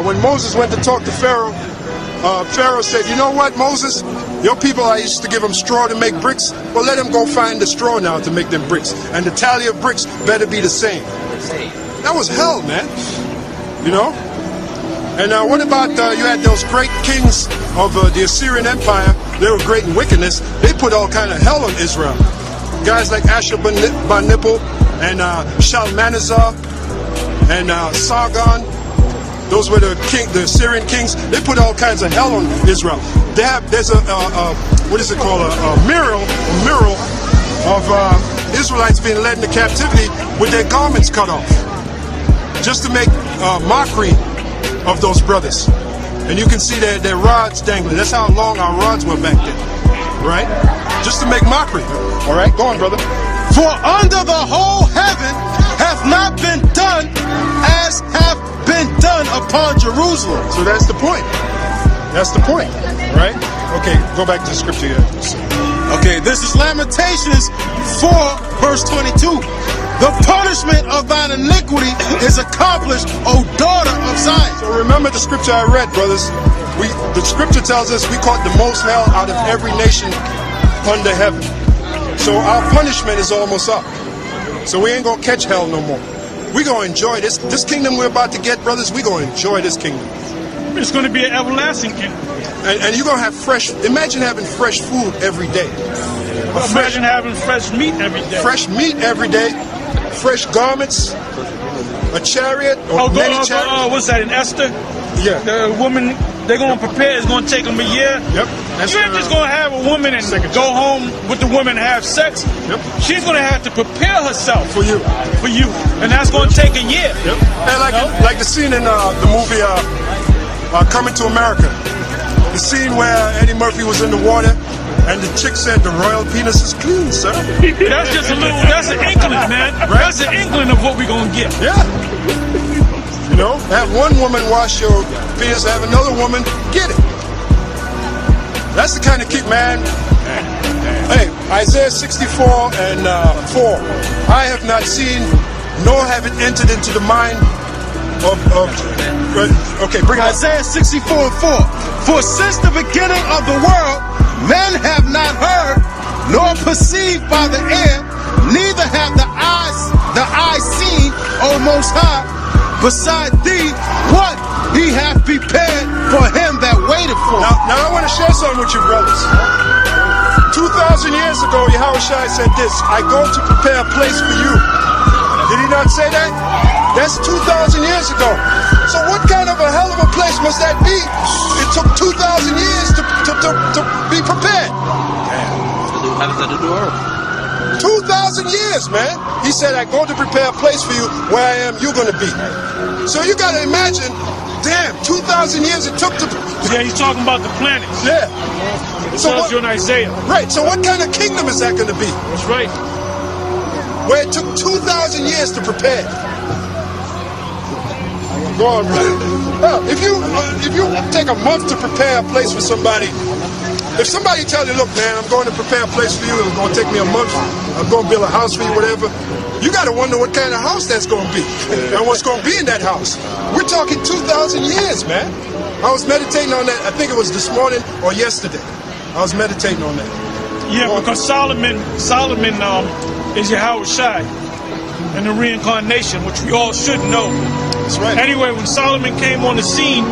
when Moses went to talk to Pharaoh, Pharaoh said, you know what, Moses? Your people, I used to give them straw to make bricks. Well, let them go find the straw now to make them bricks. And the tally of bricks better be the same. That was hell, man. You know? And what about, you had those great kings of the Assyrian Empire. They were great in wickedness. They put all kind of hell on Israel. Guys like Ashurbanipal and Shalmaneser and Sargon. Those were the Assyrian kings. They put all kinds of hell on Israel. There's a what is it called? A mural of Israelites being led into captivity with their garments cut off, just to make mockery of those brothers. And you can see their rods dangling. That's how long our rods were back then, right? Just to make mockery. All right, go on, brother. For under the whole heaven hath not been done as hath been done upon Jerusalem. So that's the point. That's the point, right? Okay, go back to the scripture here. Okay, this is Lamentations 4, verse 22. The punishment of thine iniquity is accomplished, O daughter of Zion. So remember the scripture I read, brothers. The scripture tells us we caught the most hell out of every nation under heaven. So our punishment is almost up. So we ain't gonna catch hell no more. We're gonna enjoy this kingdom we're about to get, brothers. We're gonna enjoy this kingdom. It's gonna be an everlasting kingdom. And you're gonna have imagine having fresh food every day. Imagine having fresh meat every day. Fresh meat every day, fresh garments, a chariot or many chariots. What's that in Esther? Yeah. The woman they're gonna prepare. It's gonna take them a year. Yep. You ain't just gonna have a woman and go home with the woman and have sex. Yep. She's gonna have to prepare herself for you, and that's gonna take a year. Yep. And like the scene in the movie Coming to America, the scene where Eddie Murphy was in the water and the chick said the royal penis is clean, sir. That's just that's an inkling, man. Right? That's an inkling of what we're gonna get. Yeah. You know, have one woman wash your penis, have another woman get it. That's the kind of kick, man. Hey, Isaiah 64 and 4. I have not seen, nor have it entered into the mind of okay, bring it up. Isaiah 64 and 4. For since the beginning of the world, men have not heard, nor perceived by the ear, neither have the eye seen, O Most High, beside thee, what he hath prepared for him that waiteth for. Now I want to share something with you, brothers. 2,000 years ago, Yahushua said this, I go to prepare a place for you. Did he not say that? That's 2,000 years ago. So what kind of a hell of a place must that be? It took 2,000 years to be prepared. 2,000 years, man. He said, I go to prepare a place for you. Where I am, you're going to be. So you got to imagine, damn, 2,000 years it took to... Yeah, he's talking about the planets. Yeah. It tells you in Isaiah. Right, so what kind of kingdom is that going to be? That's right. Where it took 2,000 years to prepare. Go on, brother. If you take a month to prepare a place for somebody, if somebody tells you, look, man, I'm going to prepare a place for you, it's going to take me a month, I'm going to build a house for you, whatever, you got to wonder what kind of house that's going to be and what's going to be in that house. We're talking 2,000 years, man. I was meditating on that, I think it was this morning or yesterday. I was meditating on that. Yeah, because Solomon is Yahushua and the reincarnation, which we all should know. That's right. Anyway, when Solomon came on the scene,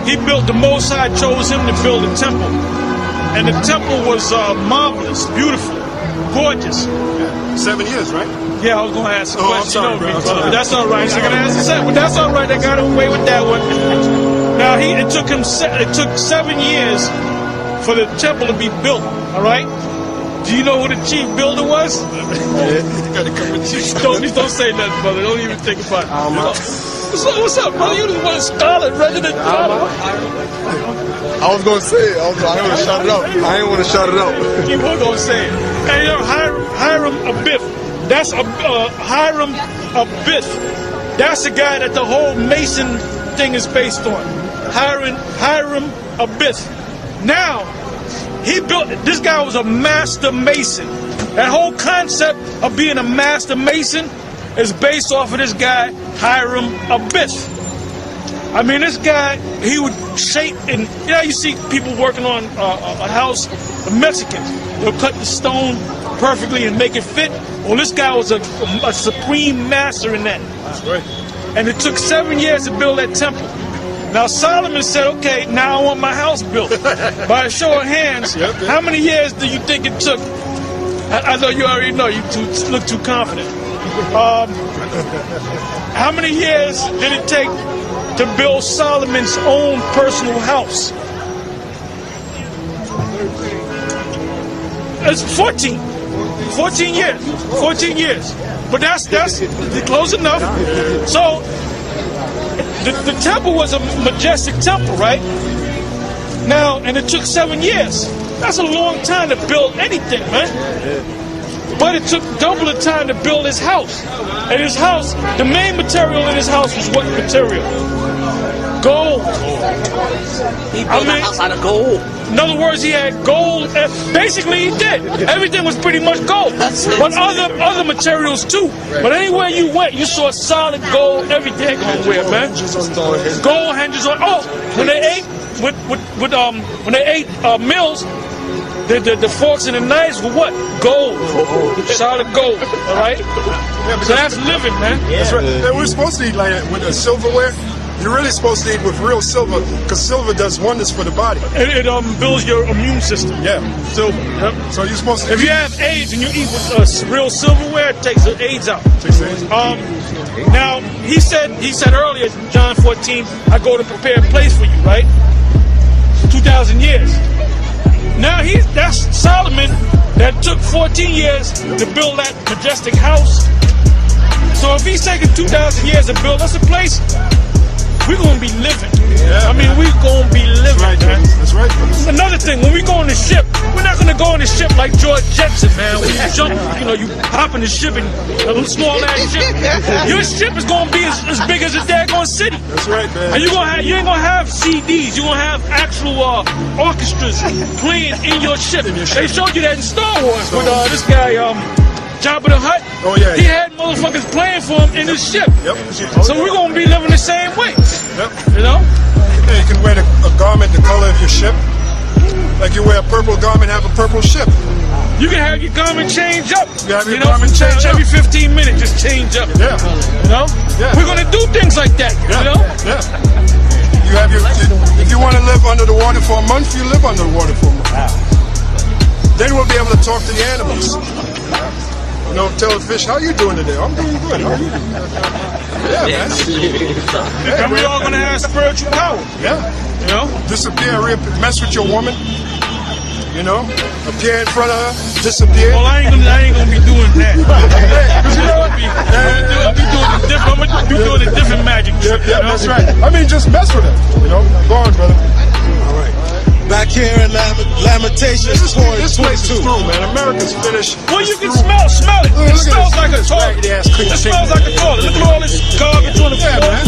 he built, the Most High chose him to build a temple. And the temple was marvelous, beautiful, gorgeous. Yeah. 7 years, right? Yeah, I was going to ask a question. I'm sorry. That's all right. I got to ask the second, but that's all right. I got away with that one. Now, it took 7 years for the temple to be built, all right? Do you know who the chief builder was? Don't say nothing, brother. Don't even think about it. What's up, brother? You the one scholar, resident. I was gonna say it. I didn't want to shout it out. I didn't want to shout it out. You were gonna say it. Hey, yo, Hiram Abiff. That's Hiram Abiff. That's the guy that the whole Mason thing is based on. Hiram Abiff. Now, this guy was a master mason. That whole concept of being a master mason is based off of this guy, Hiram Abiff. I mean, this guy, he would shape, and you know, you see people working on a house, the Mexicans, they'll cut the stone perfectly and make it fit. Well, this guy was a supreme master in that. That's right. And it took 7 years to build that temple. Now Solomon said, okay, now I want my house built. By a show of hands, how many years do you think it took? I know you already know, you look too confident. How many years did it take to build Solomon's own personal house? It's 14 years. 14 years. But that's close enough. So the temple was a majestic temple, right? Now, and it took 7 years. That's a long time to build anything, man. But it took double the time to build his house. And his house, the main material in his house was what material? Gold. He built a house out of gold. In other words, he had gold. Basically, he did. Everything was pretty much gold. But other materials too. But anywhere you went, you saw solid gold every day everywhere, man. Gold hinges on. Oh, when they ate when they ate meals, the forks and the knives were what? Gold. Solid gold. All right. So that's living, man. That's right. And we're supposed to eat like that with silverware. You're really supposed to eat with real silver because silver does wonders for the body. It builds your immune system. Yeah, silver. Yep. So you're supposed to. If you have AIDS and you eat with real silverware, it takes the AIDS out. Now he said earlier, John 14, I go to prepare a place for you, right? 2,000 years. Now that's Solomon that took 14 years to build that majestic house. So if he's taking 2,000 years to build us a place, we're going to be living. Yeah, I mean, we're going to be living. That's right, man. That's right. Another thing, when we go on the ship, we're not going to go on the ship like George Jetson, man. When you jump, you hop in the ship and a little small ass ship. Your ship is going to be as big as a daggone city. That's right, man. And you ain't going to have CDs. You're going to have actual orchestras playing in your ship. They showed you that in Star Wars with this guy, Jabba the Hutt. Oh, yeah. He had motherfuckers playing for him in his ship. Yep. So we're going to be living the same way. Yep. You know? Yeah, you can wear a garment the color of your ship. Like you wear a purple garment, have a purple ship. You can have your garment change up. You have your garment change every up. 15 minutes, just change up. Yeah. You know? Yeah. We're going to do things like that. Yeah. You know? Yeah. You have if you want to live under the water for a month, you live under the water for a month. Then we'll be able to talk to the animals. Tell the fish, how you doing today? I'm doing good. How are you doing? Yeah, man. And we all going to have spiritual power. Yeah. You know? Disappear, mess with your woman. Appear in front of her, disappear. Well, I ain't gonna be doing that. I'm gonna be doing a different magic. Yeah, that's right. I mean, just mess with her. Go on, brother. All right. Back here in Lamentations, this place is through, man. America's finished. Well, you can smell it. It smells like a toilet. It smells like a toilet. Look at all this garbage on the floor. Man.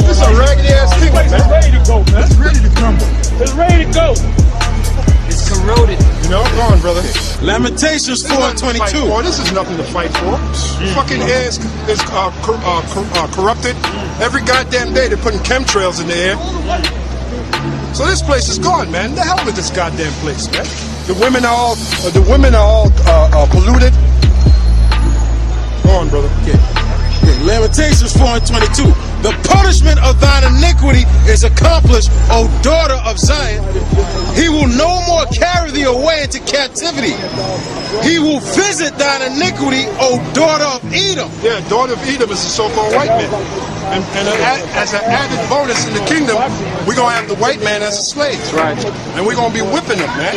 This is a raggedy ass thing, man. It's ready to go, man. It's ready to crumble. It's ready to go. It's corroded. Go on, brother. Lamentations 4:22. This is nothing to fight for. Fucking air is corrupted. Every goddamn day they're putting chemtrails in the air. So this place is gone, man. The hell with this goddamn place, man. The women are all polluted. Go on, brother. Lamentations 4:22. The punishment of thine iniquity is accomplished, O daughter of Zion. He will no more carry thee away into captivity. He will visit thine iniquity, O daughter of Edom. Yeah, daughter of Edom is the so-called white man. And as an added bonus in the kingdom, we're going to have the white man as a slave. That's right. And we're going to be whipping them, man.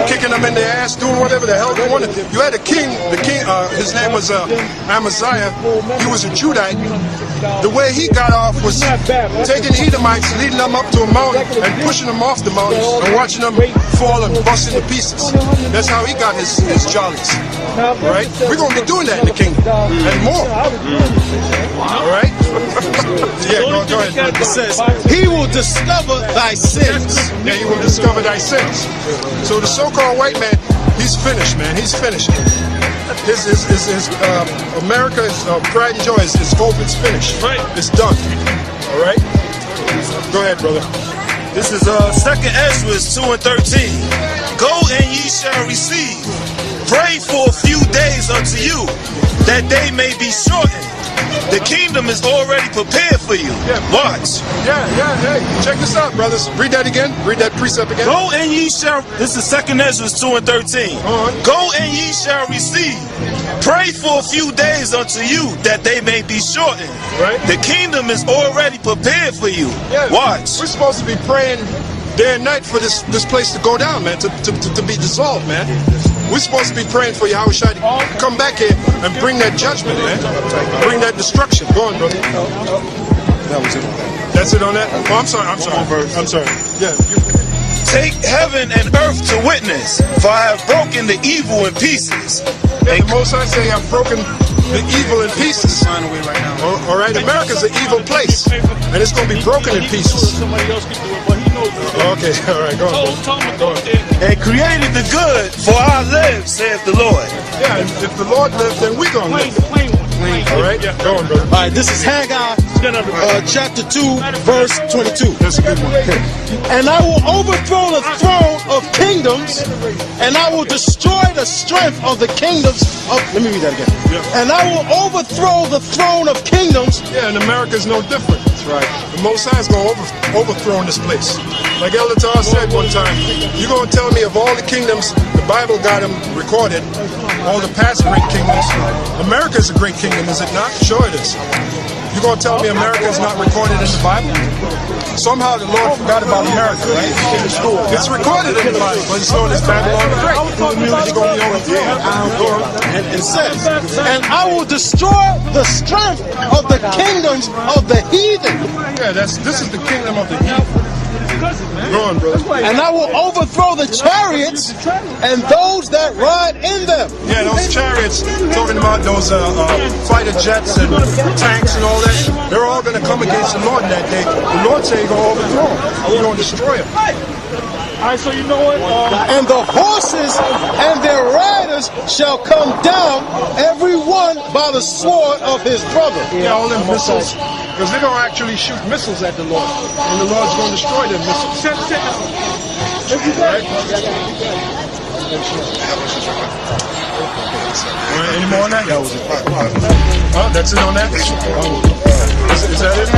Kicking them in their ass, doing whatever the hell they wanted. You had a king, his name was Amaziah. He was a Judite. The way he got off was taking Edomites, leading them up to a mountain and pushing them off the mountain and watching them fall and bust into pieces. That's how he got his jollies. All right? We're going to be doing that in the kingdom and more. All right? Yeah, go ahead. It says, he will discover thy sins. Yeah, he will discover thy sins. So the so-called white man, he's finished, man. He's finished. His America, his pride and joy, his hope is finished. Right. It's done. All right? Go ahead, brother. This is 2nd Ezra 2 and 13. Go and ye shall receive. Pray for a few days unto you, that they may be shortened. The kingdom is already prepared for you. Watch. Hey, check this out, brothers. Read that again. Read that precept again. Go and ye shall, this is 2nd Ezra 2 and 13. Go and ye shall receive. Pray for a few days unto you, that they may be shortened. Right. The kingdom is already prepared for you. Watch. We're supposed to be praying day and night for this place to go down, man, to be dissolved, man. We're supposed to be praying for Yahweh Shai to come back here and bring that judgment, man. Bring that destruction. Go on, brother. That was it. That's it on that? Oh, I'm sorry. Yeah. Take heaven and earth to witness, for I have broken the evil in pieces. The Most High say I've broken the evil in pieces. All right, America's an evil place, and it's going to be broken in pieces. Somebody else can do it, but he knows it. Okay, all right, go on. Told him to go there. And created the good, for I live, saith the Lord. Yeah, if the Lord lives, then we're going to live. Plain one. All right, go on, brother. All right, this is Haggai, chapter 2, verse 22. That's a good one. And I will overthrow the throne of kingdoms, and I will destroy the strength of the kingdoms of... Let me read that again. And I will overthrow the throne of kingdoms. Yeah, and America's no different. That's right. The Most High is going to overthrow this place. Like Elder Tar said one time, you're going to tell me of all the kingdoms, the Bible got them recorded, all the past great kingdoms. America's a great kingdom, is it not? Sure it is. You're going to tell me America is not recorded in the Bible? Somehow the Lord forgot about America, right? It's recorded in the Bible, but it's known as Babylon the Great. It's going to be overthrown. And it says, and I will destroy the strength of the kingdoms of the heathen. Yeah, this is the kingdom of the heathen. Go on, brother. And I will overthrow the chariots and those that ride in them. Yeah, those chariots, talking about those fighter jets and tanks and all that, they're all going to come against the Lord that day. The Lord said he's going to overthrow them. He's going to destroy them. All right, so you know what? And the horses and their riders shall come down, every one by the sword of his brother. Yeah, all them missiles. Because they're going to actually shoot missiles at the Lord. And the Lord's going to destroy them missiles. Right? Any more on that? That was it. That's it on that? Is that it?